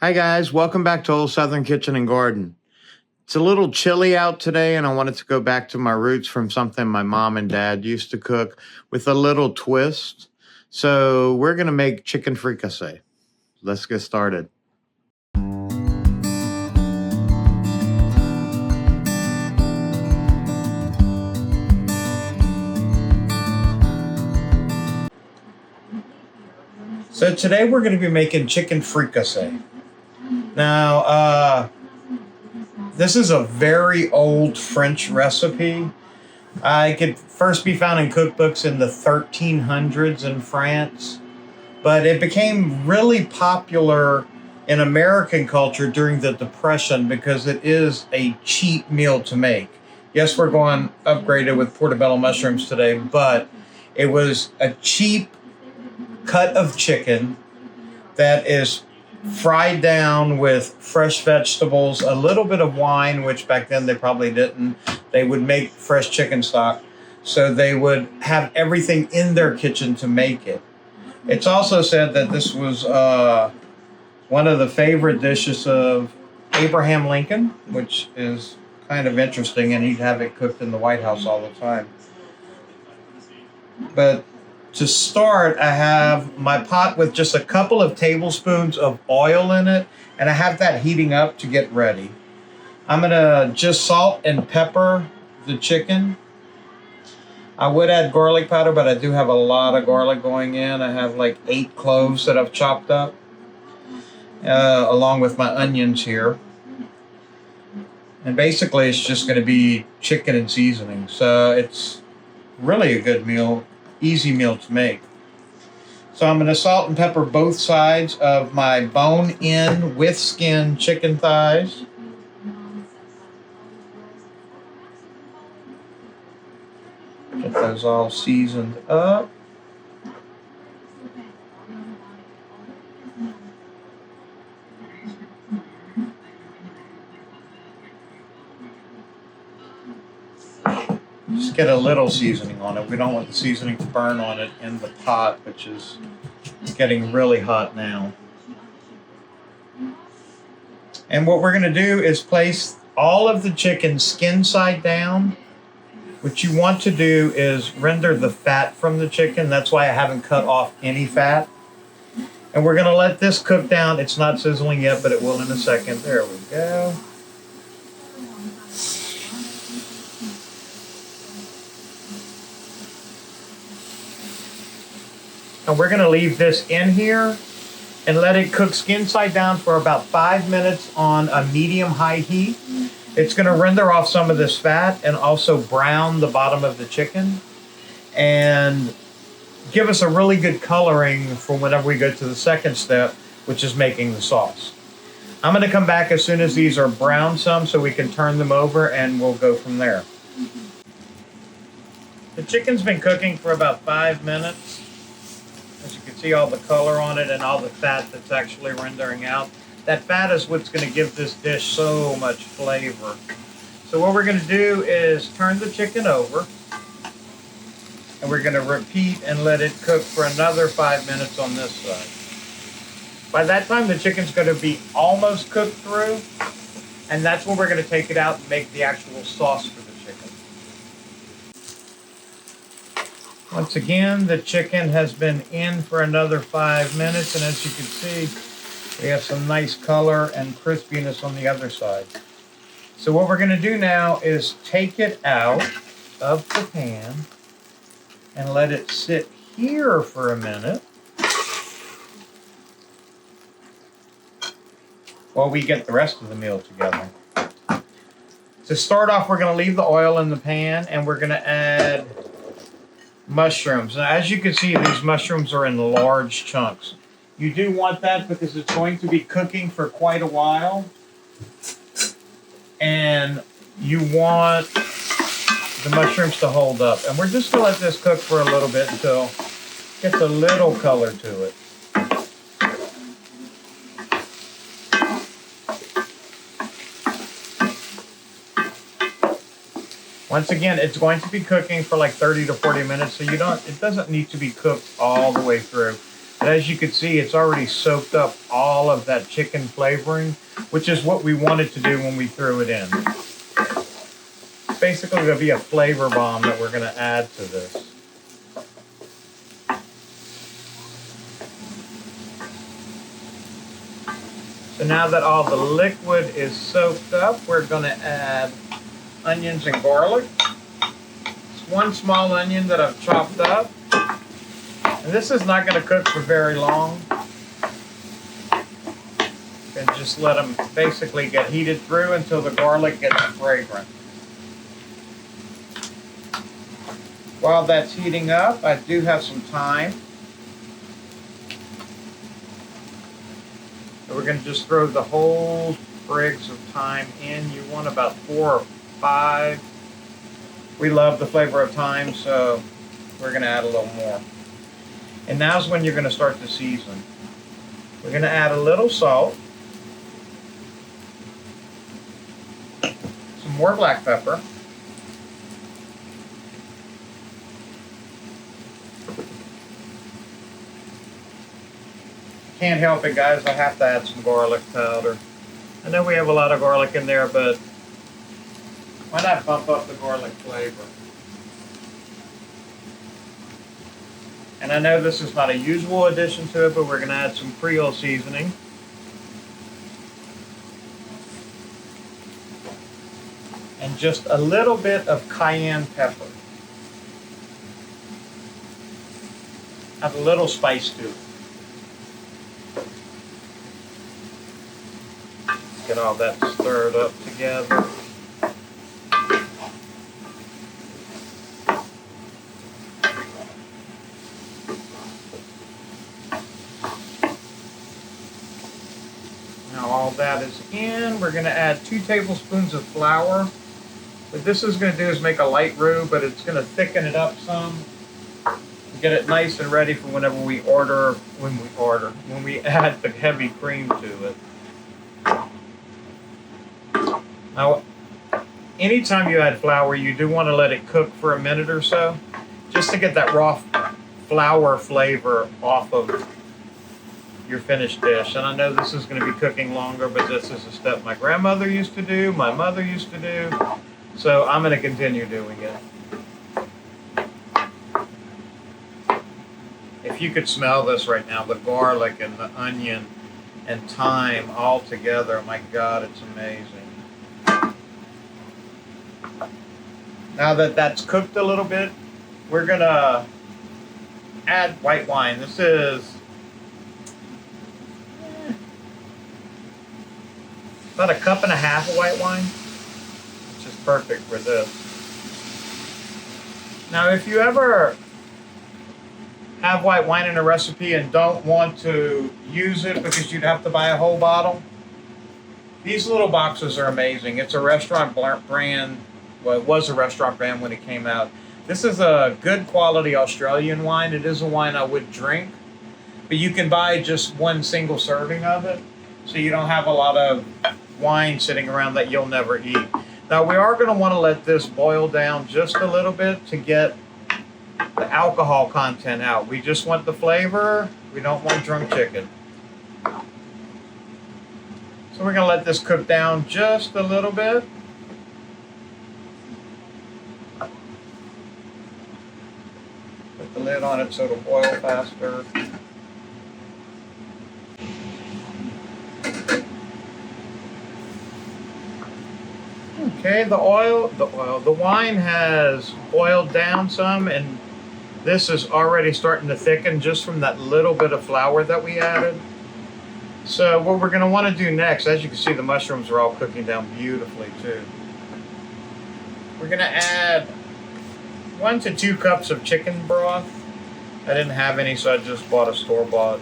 Hi guys, welcome back to Old Southern Kitchen and Garden. It's a little chilly out today and I wanted to go back to my roots from something my mom and dad used to cook with a little twist. So we're going to make chicken fricassee. Let's get started. So today we're going to be making chicken fricassee. Now, this is a very old French recipe. It could first be found in cookbooks in the 1300s in France, but it became really popular in American culture during the Depression because it is a cheap meal to make. Yes, we're going upgraded with portobello mushrooms today, but it was a cheap cut of chicken that is fried down with fresh vegetables, a little bit of wine, which back then they probably didn't. They would make fresh chicken stock, so they would have everything in their kitchen to make it. It's also said that this was one of the favorite dishes of Abraham Lincoln, which is kind of interesting, and he'd have it cooked in the White House all the time. But to start, I have my pot with just a couple of tablespoons of oil in it, and I have that heating up to get ready. I'm gonna just salt and pepper the chicken. I would add garlic powder, but I do have a lot of garlic going in. I have like 8 cloves that I've chopped up, along with my onions here. And basically it's just gonna be chicken and seasoning. So it's really a good meal. Easy meal to make. So I'm going to salt and pepper both sides of my bone-in with skin chicken thighs. Get those all seasoned up. Just get a little seasoning on it. We don't want the seasoning to burn on it in the pot, which is getting really hot now. And what we're going to do is place all of the chicken skin side down. What you want to do is render the fat from the chicken. That's why I haven't cut off any fat. And we're going to let this cook down. It's not sizzling yet, but it will in a second. There we go. And we're going to leave this in here and let it cook skin side down for about 5 minutes on a medium-high heat. It's going to render off some of this fat and also brown the bottom of the chicken and give us a really good coloring for whenever we go to the second step, which is making the sauce. I'm going to come back as soon as these are browned some so we can turn them over and we'll go from there. The chicken's been cooking for about 5 minutes. As you can see, all the color on it and all the fat that's actually rendering out. That fat is what's going to give this dish so much flavor. So what we're going to do is turn the chicken over. And we're going to repeat and let it cook for another 5 minutes on this side. By that time, the chicken's going to be almost cooked through. And that's when we're going to take it out and make the actual sauce for the chicken. Once again, the chicken has been in for another 5 minutes, and as you can see, we have some nice color and crispiness on the other side. So what we're going to do now is take it out of the pan and let it sit here for a minute while we get the rest of the meal together. To start off, we're going to leave the oil in the pan, and we're going to add mushrooms. Now, as you can see, these mushrooms are in large chunks. You do want that because it's going to be cooking for quite a while. And you want the mushrooms to hold up. And we're just going to let this cook for a little bit until it gets a little color to it. Once again, it's going to be cooking for like 30 to 40 minutes, so it doesn't need to be cooked all the way through. But as you can see, it's already soaked up all of that chicken flavoring, which is what we wanted to do when we threw it in. It's basically going to be a flavor bomb that we're going to add to this. So now that all the liquid is soaked up, we're going to add onions and garlic. It's one small onion that I've chopped up. And this is not going to cook for very long. And just let them basically get heated through until the garlic gets fragrant. While that's heating up, I do have some thyme. So we're going to just throw the whole sprigs of thyme in. You want about 4 or 5. We love the flavor of thyme, so we're going to add a little more. And now's when you're going to start to season. We're going to add a little salt, some more black pepper, can't help it, guys, I have to add some garlic powder. I know we have a lot of garlic in there, but why not bump up the garlic flavor? And I know this is not a usual addition to it, but we're going to add some Creole seasoning. And just a little bit of cayenne pepper. Add a little spice to it. Get all that stirred up together. Now all that is in, we're going to add 2 tablespoons of flour. What this is going to do is make a light roux, but it's going to thicken it up some. Get it nice and ready for whenever when we add the heavy cream to it. Now, anytime you add flour, you do want to let it cook for a minute or so, just to get that raw flour flavor off of your finished dish. And I know this is going to be cooking longer, but this is a step my grandmother used to do, my mother used to do, so I'm going to continue doing it. If you could smell this right now, the garlic and the onion and thyme all together, my God, it's amazing. Now that that's cooked a little bit, we're going to add white wine. This is about 1.5 cups of white wine, which is perfect for this. Now, if you ever have white wine in a recipe and don't want to use it because you'd have to buy a whole bottle, these little boxes are amazing. It's a restaurant brand. Well, it was a restaurant brand when it came out. This is a good quality Australian wine. It is a wine I would drink, but you can buy just one single serving of it, so you don't have a lot of wine sitting around that you'll never eat. Now, we are going to want to let this boil down just a little bit to get the alcohol content out. We just want the flavor. We don't want drunk chicken. So we're going to let this cook down just a little bit. Put the lid on it so it'll boil faster. Okay, the wine has boiled down some, and this is already starting to thicken just from that little bit of flour that we added. So what we're going to want to do next, as you can see, the mushrooms are all cooking down beautifully too. We're going to add 1 to 2 cups of chicken broth. I didn't have any, so I just bought a store-bought.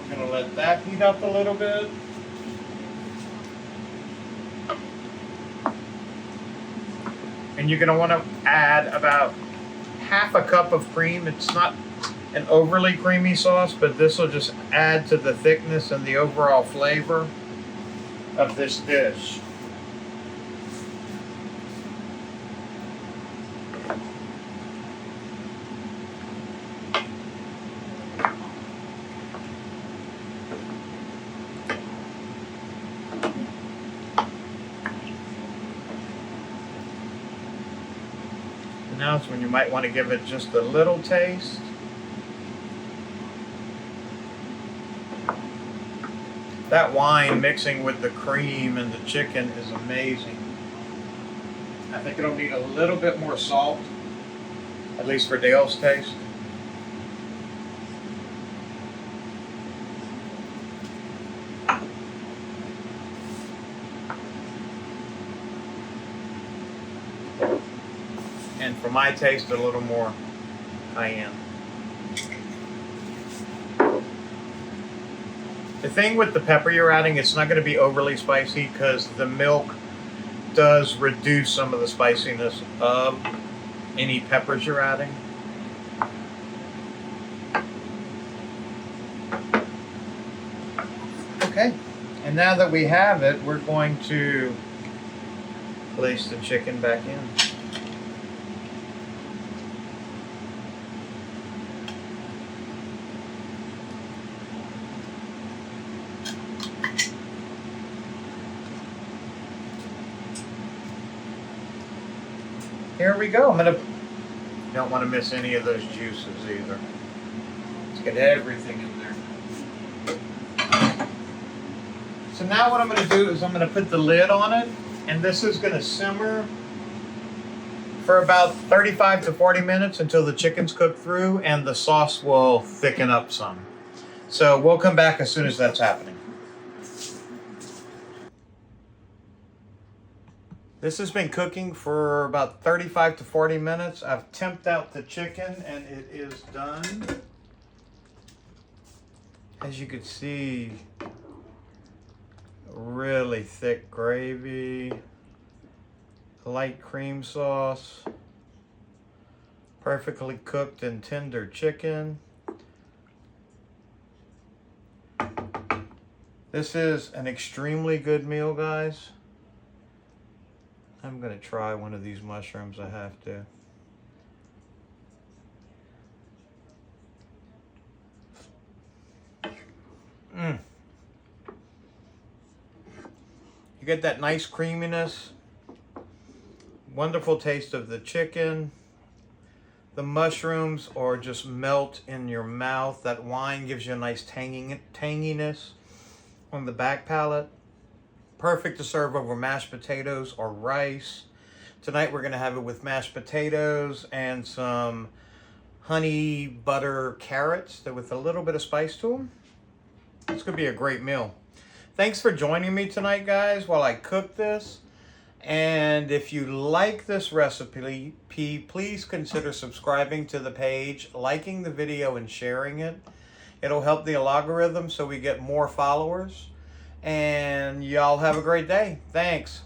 We're going to let that heat up a little bit. And you're going to want to add about 1/2 cup of cream. It's not an overly creamy sauce, but this will just add to the thickness and the overall flavor of this dish. Now's when you might want to give it just a little taste. That wine mixing with the cream and the chicken is amazing. I think it'll need a little bit more salt, at least for Dale's taste. And for my taste, a little more cayenne. The thing with the pepper you're adding, it's not going to be overly spicy because the milk does reduce some of the spiciness of any peppers you're adding. Okay, and now that we have it, we're going to place the chicken back in. Here we go. Don't want to miss any of those juices either. Let's get everything in there. So now what I'm going to do is I'm going to put the lid on it, and this is going to simmer for about 35 to 40 minutes until the chicken's cooked through and the sauce will thicken up some. So we'll come back as soon as that's happening. This has been cooking for about 35 to 40 minutes. I've temped out the chicken and it is done. As you can see, really thick gravy, light cream sauce, perfectly cooked and tender chicken. This is an extremely good meal, guys. I'm going to try one of these mushrooms. I have to. You get that nice creaminess, wonderful taste of the chicken. The mushrooms are just melt in your mouth. That wine gives you a nice tanginess on the back palate. Perfect to serve over mashed potatoes or rice. Tonight we're going to have it with mashed potatoes and some honey butter carrots with a little bit of spice to them. It's going to be a great meal. Thanks for joining me tonight, guys, while I cook this. And if you like this recipe, please consider subscribing to the page, liking the video, and sharing it. It'll help the algorithm so we get more followers. And y'all have a great day. Thanks.